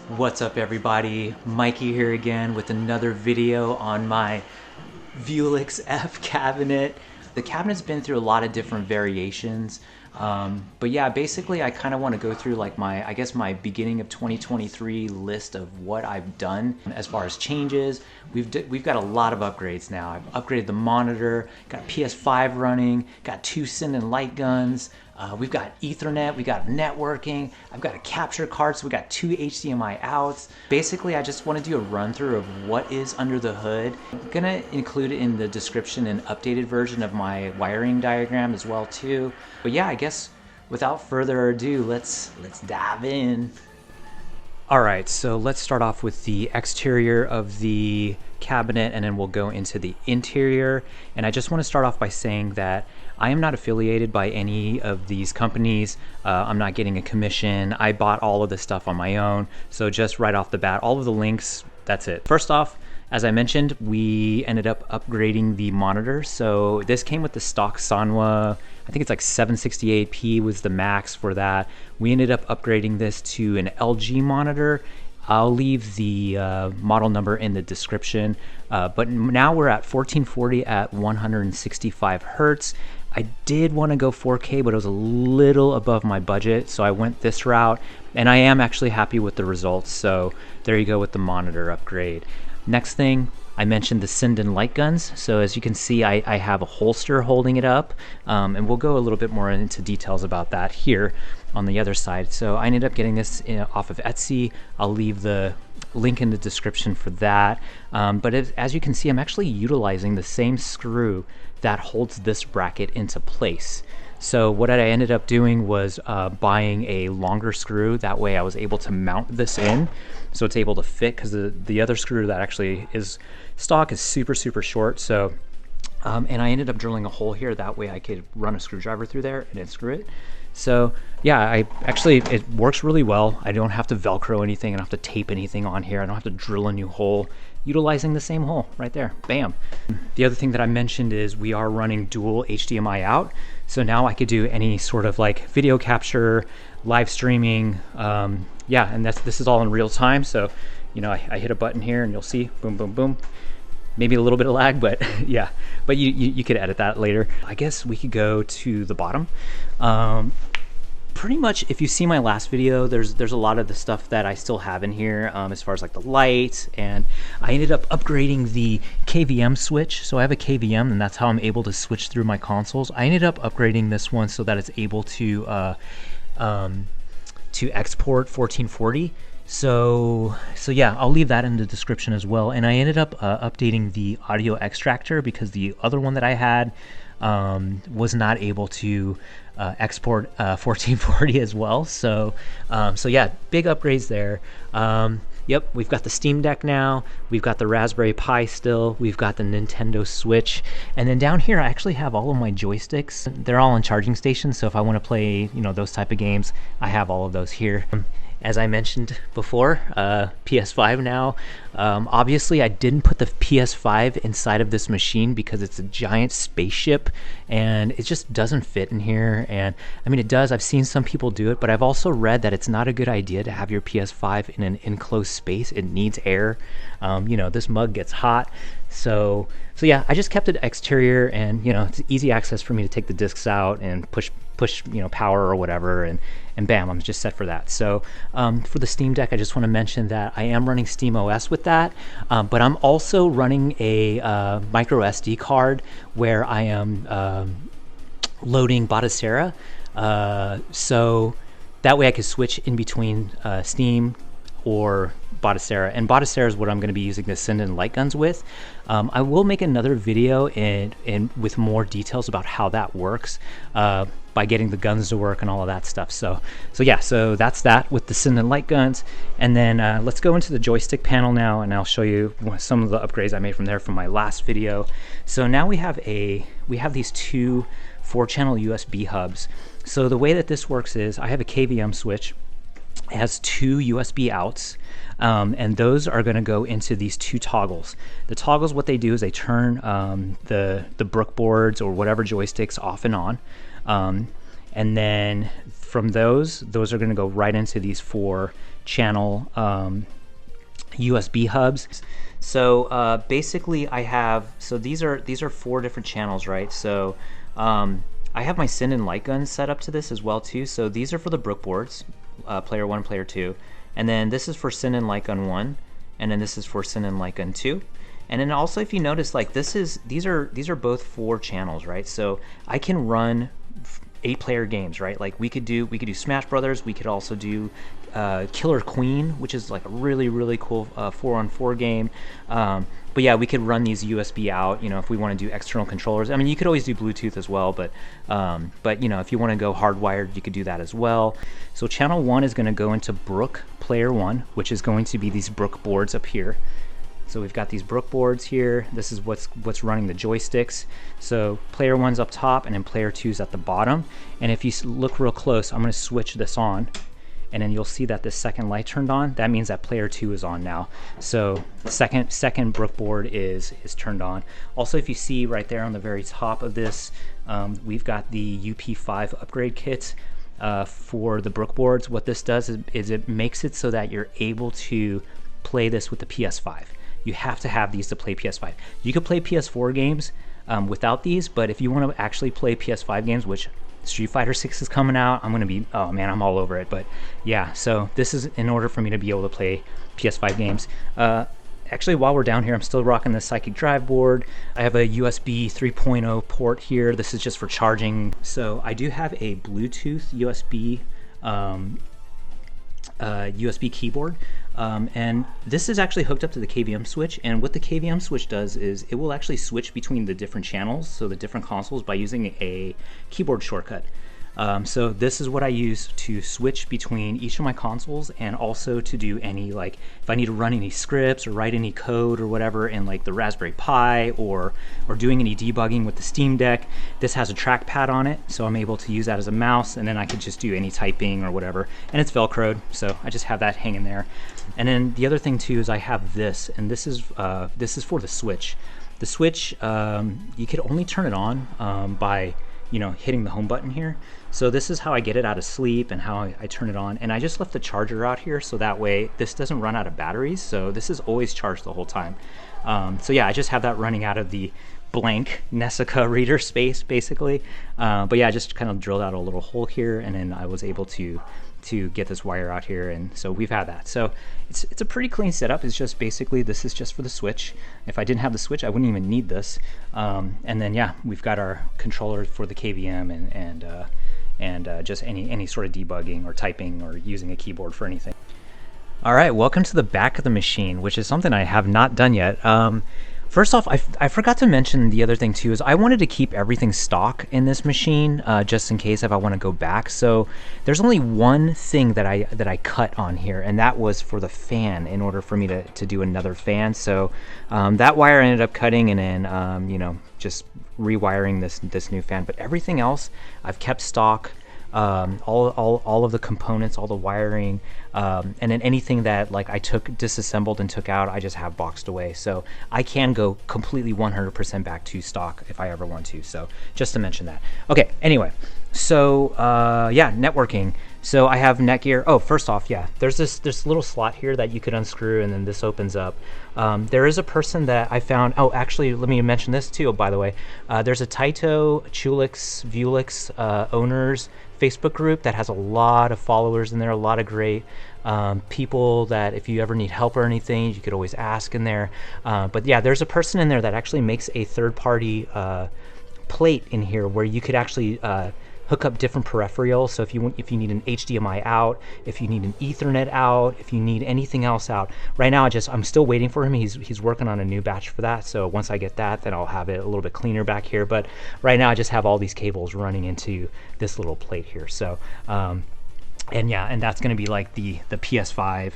What's up everybody, Mikey here again with another video on my Vewlix F cabinet. The cabinet's been through a lot of different variations, but yeah, basically I kind of want to go through like my beginning of 2023 list of what I've done as far as changes. We've got a lot of upgrades now. I've upgraded the monitor, got a PS5 running, got 2 Sinden light guns. We've got Ethernet, we got networking, I've got a capture card, so we got 2 HDMI outs. Basically, I just want to do a run through of what is under the hood. I'm gonna include it in the description an updated version of my wiring diagram as well too. But yeah, I guess without further ado, let's dive in. All right, so let's start off with the exterior of the cabinet and then we'll go into the interior. And I just want to start off by saying that I am not affiliated by any of these companies. I'm not getting a commission. I bought all of this stuff on my own. So just right off the bat, all of the links, that's it. First off, as I mentioned, we ended up upgrading the monitor. So this came with the stock Sanwa, I think it's like 768p was the max for that. We ended up upgrading this to an LG monitor. I'll leave the model number in the description, but now we're at 1440 at 165 Hertz. I did want to go 4K, but it was a little above my budget, so I went this route, and I am actually happy with the results. So there you go with the monitor upgrade. Next thing, I mentioned the Sinden light guns. So as you can see, I have a holster holding it up, and we'll go a little bit more into details about that here on the other side. So I ended up getting this off of Etsy. I'll leave the link in the description for that. But as you can see, I'm actually utilizing the same screw that holds this bracket into place. So what I ended up doing was buying a longer screw. That way I was able to mount this in so it's able to fit, because the other screw that actually is stock is super short. So and I ended up drilling a hole here, that way I could run a screwdriver through there and then screw it. So yeah, it works really well. I don't have to Velcro anything, I don't have to tape anything on here, I don't have to drill a new hole, utilizing the same hole right there, bam. The other thing that I mentioned is we are running dual HDMI out. So now I could do any sort of like video capture, live streaming, yeah, and this is all in real time. So, you know, I hit a button here and you'll see, boom, boom, boom. Maybe a little bit of lag, but yeah, but you could edit that later. I guess we could go to the bottom. Pretty much, if you see my last video, there's a lot of the stuff that I still have in here, as far as like the lights, and I ended up upgrading the KVM switch. So I have a KVM, and that's how I'm able to switch through my consoles. I ended up upgrading this one so that it's able to export 1440. So yeah, I'll leave that in the description as well. And I ended up updating the audio extractor, because the other one that I had was not able to export 1440 as well. So yeah, big upgrades there. Yep, we've got the Steam Deck now, we've got the Raspberry Pi still, we've got the Nintendo Switch, and then down here I actually have all of my joysticks. They're all on charging stations, so if I want to play, you know, those type of games, I have all of those here. As I mentioned before, PS5 now. Obviously, I didn't put the PS5 inside of this machine because it's a giant spaceship and it just doesn't fit in here. And I mean, it does. I've seen some people do it, but I've also read that it's not a good idea to have your PS5 in an enclosed space. It needs air. You know, this mug gets hot. So yeah, I just kept it exterior, and you know, it's easy access for me to take the discs out and push you know, power or whatever, and bam, I'm just set for that. So for the Steam Deck, I just want to mention that I am running Steam OS with that, but I'm also running a micro SD card where I am loading Batocera, so that way I could switch in between Steam or Batocera, and Batocera is what I'm going to be using the Sinden light guns with. I will make another video in with more details about how that works, by getting the guns to work and all of that stuff. So yeah, so that's that with the Sinden light guns. And then let's go into the joystick panel now, and I'll show you some of the upgrades I made from there from my last video. So now we have these two 4-channel USB hubs. So the way that this works is I have a KVM switch. It has 2 USB outs, and those are going to go into these 2 toggles. The toggles, what they do is they turn the Brook boards or whatever joysticks off and on, and then from those are going to go right into these 4 channel USB hubs. So basically I have, so these are 4 different channels, right? So I have my Sin and Light Gun set up to this as well too. So these are for the Brook boards, player 1, player 2. And then this is for Sin and Light Gun 1. And then this is for Sin and Light Gun 2. And then also if you notice, like these are both 4 channels, right? So I can run 8-player games, right? Like we could do Smash Brothers. We could also do Killer Queen, which is like a really cool 4-on-4 game. But yeah, we could run these USB out, you know, if we want to do external controllers. I mean, you could always do Bluetooth as well, but you know, if you want to go hardwired, you could do that as well. So channel 1 is going to go into Brook player 1, which is going to be these Brook boards up here. So we've got these Brook boards here. This is what's running the joysticks. So player 1's up top, and then player 2's at the bottom. And if you look real close, I'm going to switch this on, and then you'll see that this second light turned on. That means that player 2 is on now. So the second Brook board is turned on. Also, if you see right there on the very top of this, we've got the UP5 upgrade kit for the Brook boards. What this does is it makes it so that you're able to play this with the PS5. You have to have these to play PS5. You could play PS4 games without these, but if you want to actually play PS5 games, which Street Fighter 6 is coming out, I'm gonna be, oh man, I'm all over it. But yeah, so this is in order for me to be able to play PS5 games. Actually, while we're down here, I'm still rocking the Psychic Drive board. I have a USB 3.0 port here. This is just for charging. So I do have a Bluetooth USB keyboard, and this is actually hooked up to the KVM switch. And what the KVM switch does is it will actually switch between the different channels, so the different consoles, by using a keyboard shortcut. So this is what I use to switch between each of my consoles, and also to do any, like, if I need to run any scripts or write any code or whatever in like the Raspberry Pi, or doing any debugging with the Steam Deck. This has a trackpad on it, so I'm able to use that as a mouse, and then I could just do any typing or whatever. And it's Velcroed, so I just have that hanging there. And then the other thing too is I have this, and this is for the Switch. The Switch, you could only turn it on by, you know, hitting the home button here. So this is how I get it out of sleep and how I turn it on. And I just left the charger out here so that way this doesn't run out of batteries. So this is always charged the whole time. So yeah, I just have that running out of the blank Nessica reader space basically. But yeah, I just kind of drilled out a little hole here, and then I was able to get this wire out here, and so we've had that. So it's a pretty clean setup. It's just basically, this is just for the Switch. If I didn't have the Switch, I wouldn't even need this. And then yeah, we've got our controller for the KVM and just any sort of debugging or typing or using a keyboard for anything. All right, welcome to the back of the machine, which is something I have not done yet. First off, I forgot to mention the other thing too, is I wanted to keep everything stock in this machine, just in case if I want to go back. So there's only one thing that I cut on here, and that was for the fan, in order for me to do another fan. So that wire I ended up cutting, and then you know, just rewiring this new fan. But everything else I've kept stock. All of the components, all the wiring, and then anything that like I disassembled and took out, I just have boxed away. So I can go completely 100% back to stock if I ever want to. So just to mention that. Okay, anyway, so yeah, networking. So I have Netgear. Oh, first off, yeah, there's this little slot here that you could unscrew, and then this opens up. There is a person that I found. Oh, actually, let me mention this too, by the way. There's a Taito, Chulix, Vewlix owners Facebook group that has a lot of followers in there, a lot of great people that if you ever need help or anything, you could always ask in there. But yeah, there's a person in there that actually makes a third-party plate in here where you could actually hook up different peripherals. So if you need an HDMI out, if you need an Ethernet out, if you need anything else out. Right now, I'm still waiting for him. He's working on a new batch for that. So once I get that, then I'll have it a little bit cleaner back here. But right now, I just have all these cables running into this little plate here. So and yeah, and that's going to be like the PS5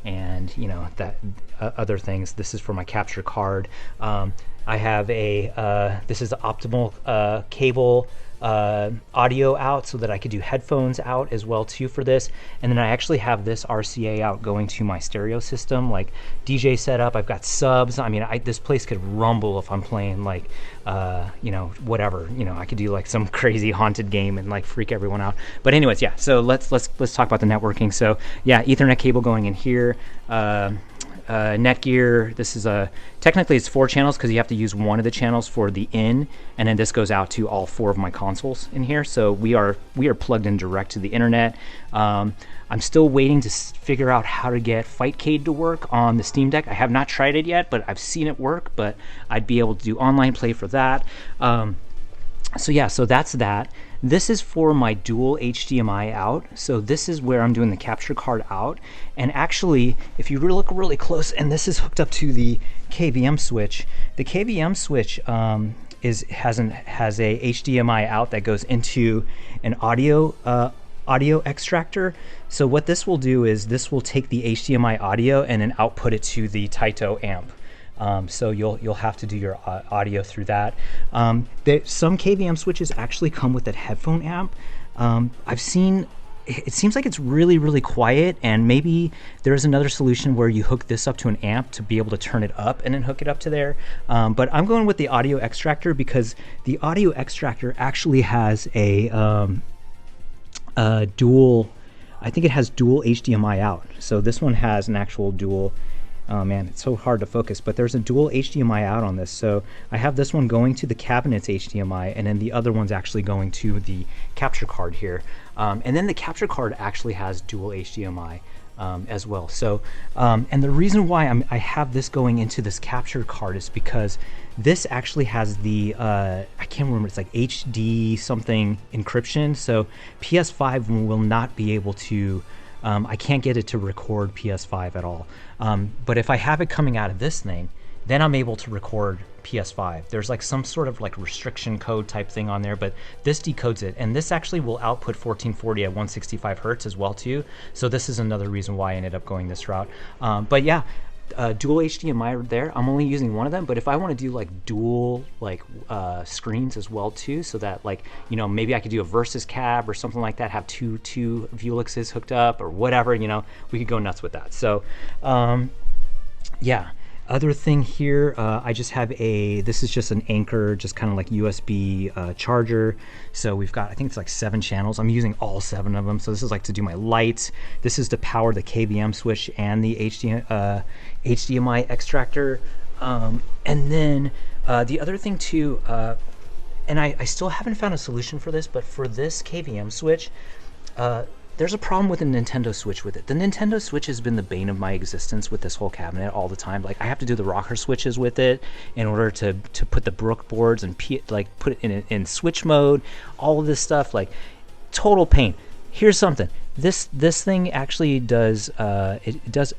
and, you know, that other things. This is for my capture card. I have a this is the optimal cable audio out so that I could do headphones out as well too for this. And then I actually have this RCA out going to my stereo system, like DJ setup. I've got subs. I mean, this place could rumble if I'm playing like, you know, whatever. You know, I could do like some crazy haunted game and like freak everyone out. But anyways, yeah. So let's talk about the networking. So yeah, Ethernet cable going in here. Netgear, this is technically it's 4 channels because you have to use one of the channels for the in, and then this goes out to all 4 of my consoles in here. So we are plugged in direct to the internet. I'm still waiting to figure out how to get Fightcade to work on the Steam Deck. I have not tried it yet, but I've seen it work, but I'd be able to do online play for that. So yeah, so that's that. This is for my dual HDMI out. So this is where I'm doing the capture card out. And actually, if you look really close, and this is hooked up to the KVM switch. The KVM switch has a HDMI out that goes into an audio extractor. So what this will do is this will take the HDMI audio and then output it to the Taito amp. So you'll have to do your audio through that. Some KVM switches actually come with that headphone amp. I've seen, it seems like it's really, really quiet, and maybe there's another solution where you hook this up to an amp to be able to turn it up and then hook it up to there. But I'm going with the audio extractor because the audio extractor actually has a dual, I think it has dual HDMI out. So this one has an actual dual. Oh man, it's so hard to focus, but there's a dual HDMI out on this. So I have this one going to the cabinet's HDMI, and then the other one's actually going to the capture card here. And then the capture card actually has dual HDMI as well. So, and the reason why I have this going into this capture card is because this actually has the, I can't remember, it's like HD something encryption. So PS5 will not be able to, I can't get it to record PS5 at all. But if I have it coming out of this thing, then I'm able to record PS5. There's like some sort of like restriction code type thing on there, but this decodes it. And this actually will output 1440 at 165 Hertz as well too. So this is another reason why I ended up going this route. But yeah, dual HDMI there. I'm only using one of them, but if I want to do like dual like screens as well too, so that like, you know, maybe I could do a versus cab or something like that, have two Vewlixes hooked up or whatever, you know, we could go nuts with that. So yeah. Other thing here, I just have this is just an Anchor, just kind of like USB charger. So we've got, I think it's like 7 channels. I'm using all 7 of them. So this is like to do my lights. This is to power the KVM switch and the HDMI extractor. And then the other thing too, and I still haven't found a solution for this, but for this KVM switch, there's a problem with the Nintendo Switch with it. The Nintendo Switch has been the bane of my existence with this whole cabinet all the time. Like I have to do the rocker switches with it in order to put the Brook boards and like put it in switch mode, all of this stuff, like total pain. Here's something. This thing actually does it does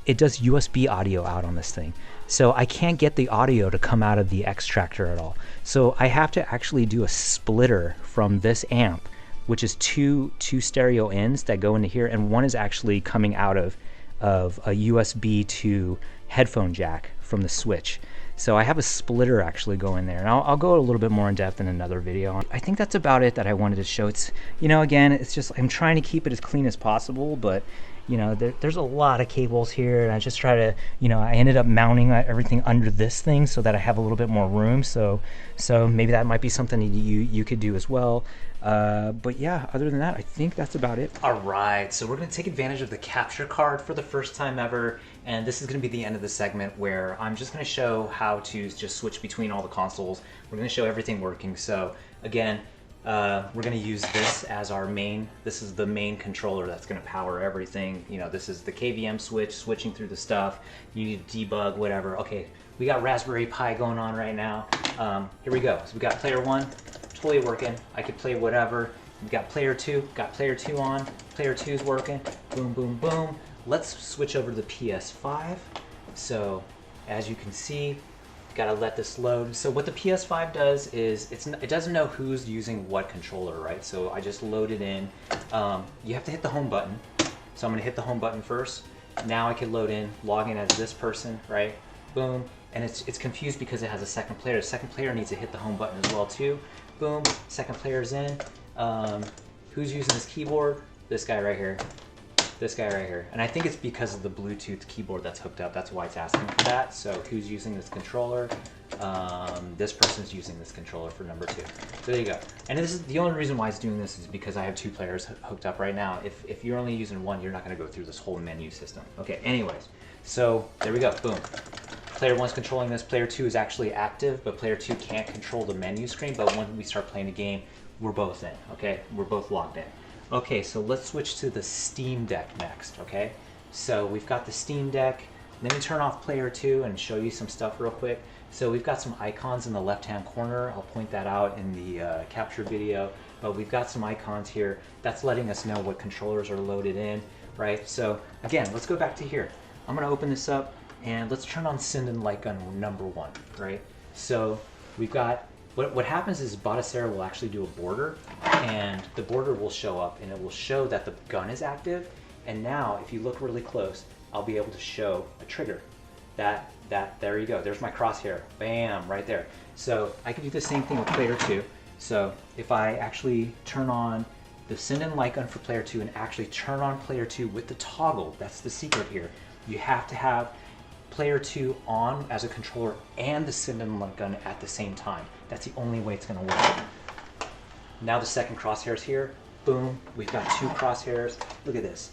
USB audio out on this thing. So I can't get the audio to come out of the extractor at all. So I have to actually do a splitter from this amp, which is two stereo ends that go into here, and one is actually coming out of a USB to headphone jack from the Switch. So I have a splitter actually go in there, and I'll go a little bit more in depth in another video. I think that's about it that I wanted to show. It's, you know, again, it's just, I'm trying to keep it as clean as possible, but you know, there's a lot of cables here, and I just try to, you know, I ended up mounting everything under this thing so that I have a little bit more room. So maybe that might be something that you could do as well. But yeah, other than that, I think that's about it. All right, so we're gonna take advantage of the capture card for the first time ever, and this is gonna be the end of the segment where I'm just gonna show how to just switch between all the consoles. We're gonna show everything working. So again, we're going to use this as our main. This is the main controller that's going to power everything. You know, this is the KVM switch, switching through the stuff. You need to debug, whatever. Okay, we got Raspberry Pi going on right now. Here we go. So we got player 1, totally working. I could play whatever. We got player 2, got player 2 on. Player 2's working. Boom, boom, boom. Let's switch over to the PS5. So as you can see, gotta let this load. So what the PS5 does is it doesn't know who's using what controller, right? So I just load it in. You have to hit the home button. So I'm gonna hit the home button first. Now I can load in, log in as this person, right? Boom. And it's confused because it has a second player. The second player needs to hit the home button as well too. Boom, second player's in. Who's using this keyboard? This guy right here. This guy right here. And I think it's because of the Bluetooth keyboard that's hooked up. That's why it's asking for that. So who's using this controller? This person's using this controller for number 2. So there you go. And this is the only reason why it's doing this is because I have 2 players hooked up right now. If you're only using one, you're not going to go through this whole menu system. Okay, anyways. So there we go. Boom. Player 1's controlling this. Player 2 is actually active, but player 2 can't control the menu screen. But when we start playing the game, we're both in. Okay, we're both logged in. Okay, so let's switch to the Steam Deck next, okay? So we've got the Steam Deck. Let me turn off player 2 and show you some stuff real quick. So we've got some icons in the left-hand corner. I'll point that out in the capture video, but we've got some icons here. That's letting us know what controllers are loaded in, right? So again, let's go back to here. I'm gonna open this up and let's turn on Send and Light Gun number 1, right? So we've got, what happens is Botacera will actually do a border, and the border will show up and it will show that the gun is active. And now if you look really close, I'll be able to show a trigger. There you go, there's my crosshair, bam, right there. So I can do the same thing with player 2. So if I actually turn on the Send and Light Gun for player 2 and actually turn on player 2 with the toggle, that's the secret here. You have to have player 2 on as a controller and the Send and Light Gun at the same time. That's the only way it's going to work. Now the second crosshair's here. Boom, we've got 2 crosshairs. Look at this.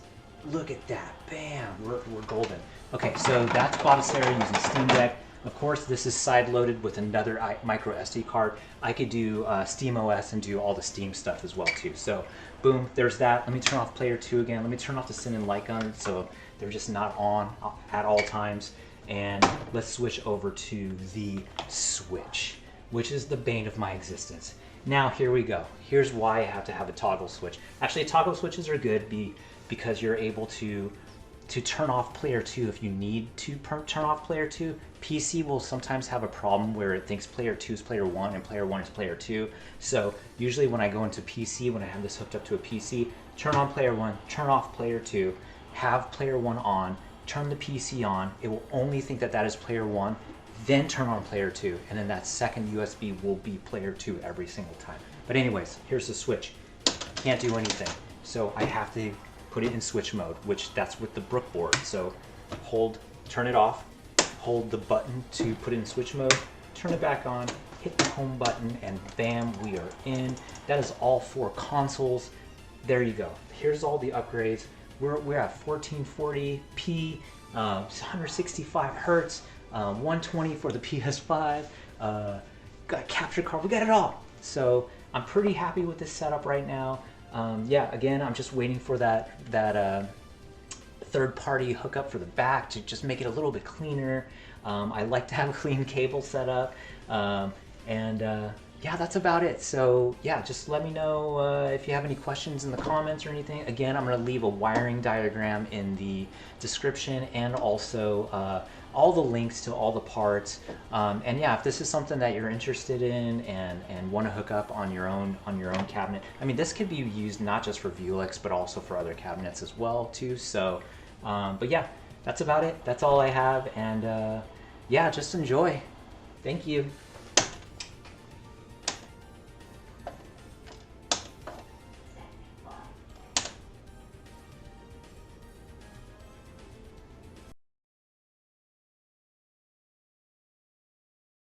Look at that. Bam, we're golden. Okay, so that's Botacera using Steam Deck. Of course, this is side-loaded with another micro SD card. I could do Steam OS and do all the Steam stuff as well too. So boom, there's that. Let me turn off player 2 again. Let me turn off the Send and Light Gun so they're just not on at all times. And let's switch over to the Switch, which is the bane of my existence. Now here we go. Here's why I have to have a toggle switch. Actually, toggle switches are good because you're able to turn off player 2 if you need to turn off player 2. PC will sometimes have a problem where it thinks player 2 is player 1 and player 1 is player 2. So usually when I go into PC, when I have this hooked up to a PC, turn on player 1, turn off player 2, have player 1 on, turn the PC on. It will only think that that is player 1, then turn on player 2, and then that second USB will be player 2 every single time. But anyways, here's the switch. Can't do anything. So I have to put it in switch mode, which that's with the Brook board. So turn it off, hold the button to put it in switch mode, turn it back on, hit the home button, and bam, we are in. That is all 4 consoles. There you go. Here's all the upgrades. We're at 1440p, 165 hertz, 120 for the PS5, got a capture card, we got it all. So I'm pretty happy with this setup right now. Yeah, again, I'm just waiting for that third-party hookup for the back to just make it a little bit cleaner. I like to have a clean cable setup, yeah, that's about it. So yeah, just let me know if you have any questions in the comments or anything. Again, I'm going to leave a wiring diagram in the description and also all the links to all the parts. And yeah, if this is something that you're interested in and want to hook up on your own cabinet, I mean, this could be used not just for Vewlix but also for other cabinets as well too. So, but yeah, that's about it. That's all I have, and yeah, just enjoy. Thank you.